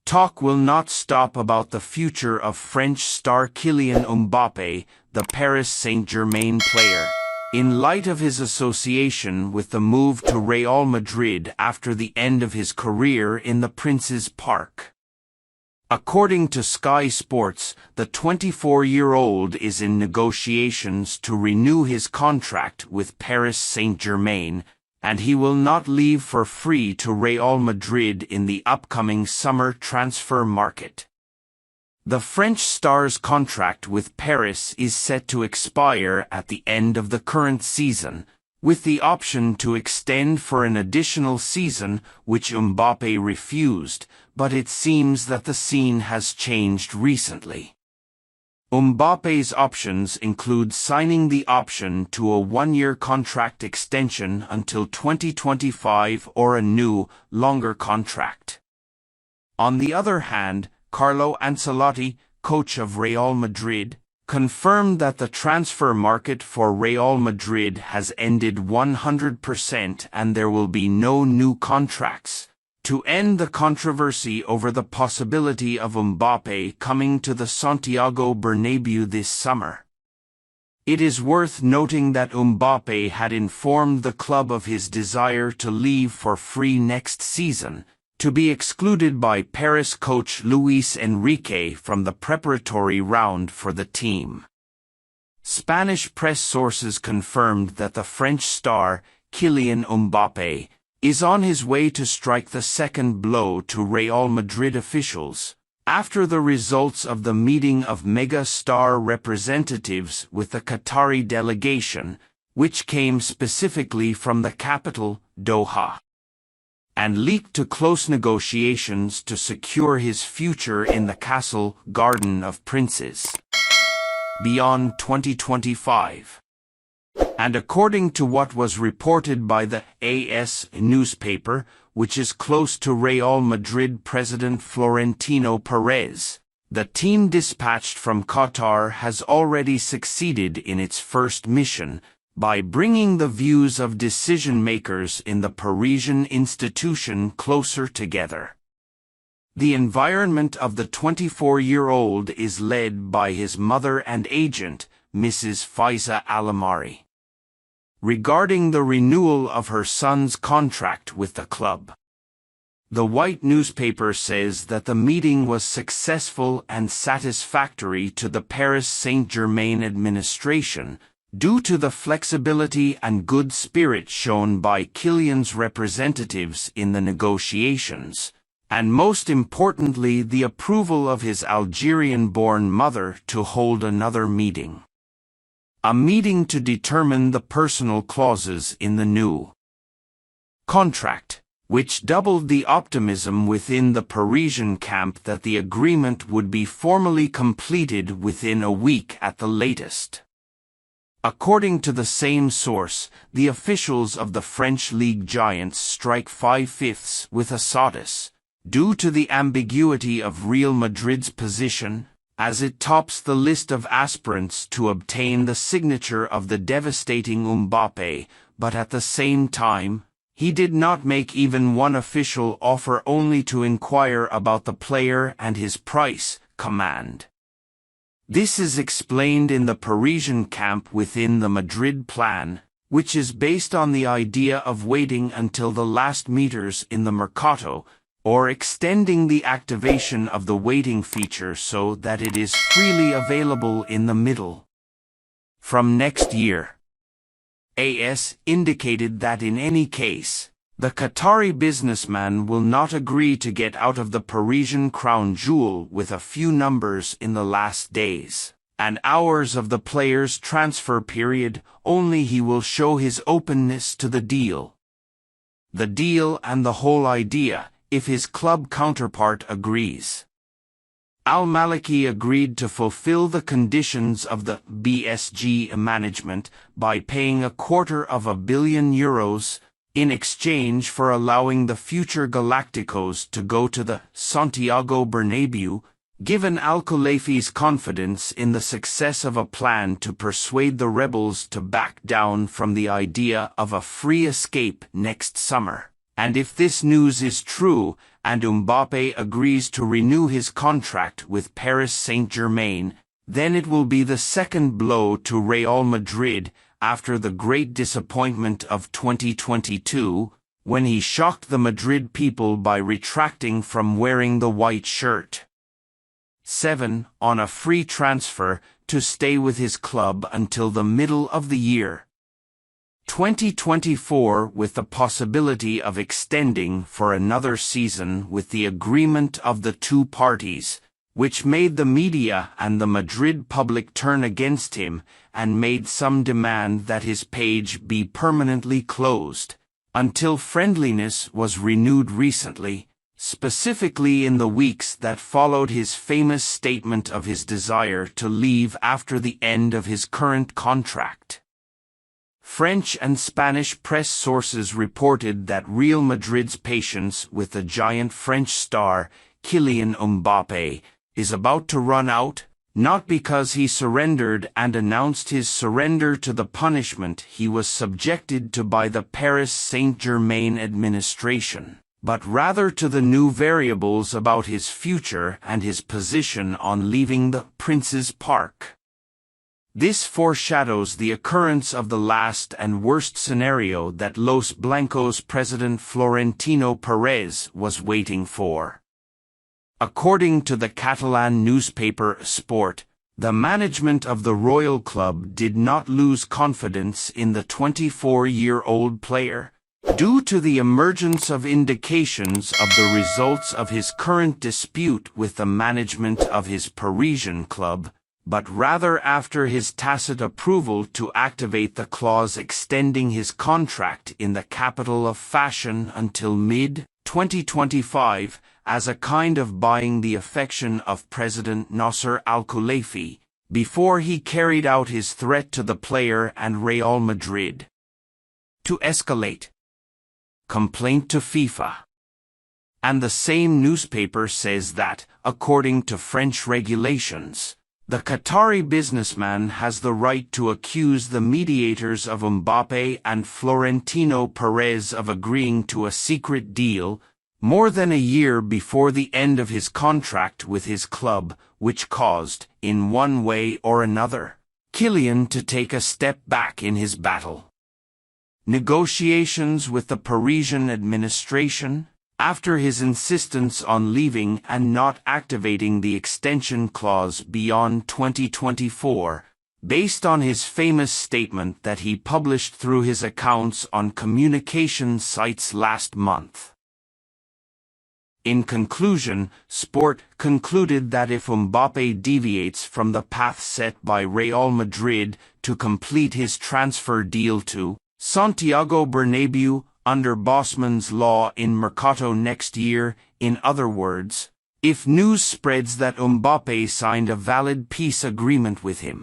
Talk will not stop about the future of French star Kylian Mbappe, the Paris Saint-Germain player, in light of his association with the move to Real Madrid after the end of his career in the Prince's Park. According to Sky Sports, the 24-year-old is in negotiations to renew his contract with Paris Saint-Germain, and he will not leave for free to Real Madrid in the upcoming summer transfer market. The French star's contract with Perez is set to expire at the end of the current season, with the option to extend for an additional season, which Mbappe refused, but it seems that the scene has changed recently. Mbappe's options include signing the option to a one-year contract extension until 2025 or a new, longer contract. On the other hand, Carlo Ancelotti, coach of Real Madrid, confirmed that the transfer market for Real Madrid has ended 100% and there will be no new contracts, to end the controversy over the possibility of Mbappe coming to the Santiago Bernabéu this summer. It is worth noting that Mbappe had informed the club of his desire to leave for free next season, to be excluded by Paris coach Luis Enrique from the preparatory round for the team. Spanish press sources confirmed that the French star, Kylian Mbappe, is on his way to strike the second blow to Real Madrid officials, after the results of the meeting of mega-star representatives with the Qatari delegation, which came specifically from the capital, Doha, and leaked to close negotiations to secure his future in the Castle Garden of Princes beyond 2025. And according to what was reported by the AS newspaper, which is close to Real Madrid president Florentino Perez, the team dispatched from Qatar has already succeeded in its first mission, by bringing the views of decision-makers in the Parisian institution closer together. The environment of the 24-year-old is led by his mother and agent, Mrs. Faiza Alamari, regarding the renewal of her son's contract with the club. The white newspaper says that the meeting was successful and satisfactory to the Paris Saint-Germain administration, due to the flexibility and good spirit shown by Kylian's representatives in the negotiations, and most importantly the approval of his Algerian-born mother to hold another meeting. A meeting to determine the personal clauses in the new contract, which doubled the optimism within the Parisian camp that the agreement would be formally completed within a week at the latest. According to the same source, the officials of the French league giants strike 5/5 with Assadis, due to the ambiguity of Real Madrid's position, as it tops the list of aspirants to obtain the signature of the devastating Mbappe, but at the same time, he did not make even one official offer, only to inquire about the player and his price command. This is explained in the Parisian camp within the Madrid plan, which is based on the idea of waiting until the last meters in the Mercato, or extending the activation of the waiting feature so that it is freely available in the middle from next year. AS indicated that in any case, the Qatari businessman will not agree to get out of the Parisian crown jewel with a few numbers in the last days and hours of the player's transfer period. Only he will show his openness to the deal and the whole idea, if his club counterpart agrees. Al-Maliki agreed to fulfill the conditions of the BSG management by paying €250 million in exchange for allowing the future Galacticos to go to the Santiago Bernabéu, given Al-Khelaïfi's confidence in the success of a plan to persuade the rebels to back down from the idea of a free escape next summer, And if this news is true, and Mbappe agrees to renew his contract with Paris Saint-Germain, then it will be the second blow to Real Madrid after the great disappointment of 2022, when he shocked the Madrid people by retracting from wearing the white shirt. 7. On a free transfer to stay with his club until the middle of the year 2024, with the possibility of extending for another season with the agreement of the two parties, which made the media and the Madrid public turn against him and made some demand that his page be permanently closed, until friendliness was renewed recently, specifically in the weeks that followed his famous statement of his desire to leave after the end of his current contract. French and Spanish press sources reported that Real Madrid's patience with the giant French star, Kylian Mbappe, is about to run out, not because he surrendered and announced his surrender to the punishment he was subjected to by the Paris Saint-Germain administration, but rather to the new variables about his future and his position on leaving the Prince's Park. This foreshadows the occurrence of the last and worst scenario that Los Blancos president Florentino Perez was waiting for. According to the Catalan newspaper Sport, the management of the Royal Club did not lose confidence in the 24-year-old player, due to the emergence of indications of the results of his current dispute with the management of his Parisian club, but rather after his tacit approval to activate the clause extending his contract in the capital of fashion until mid-2025, as a kind of buying the affection of President Nasser Al-Khelaifi, before he carried out his threat to the player and Real Madrid. To escalate. Complaint to FIFA. And the same newspaper says that, according to French regulations, the Qatari businessman has the right to accuse the mediators of Mbappe and Florentino Perez of agreeing to a secret deal, more than a year before the end of his contract with his club, which caused, in one way or another, Kylian to take a step back in his battle. Negotiations with the Parisian administration, after his insistence on leaving and not activating the extension clause beyond 2024, based on his famous statement that he published through his accounts on communication sites last month. In conclusion, Sport concluded that if Mbappe deviates from the path set by Real Madrid to complete his transfer deal to Santiago Bernabeu under Bosman's law in Mercato next year, in other words, if news spreads that Mbappe signed a valid peace agreement with him,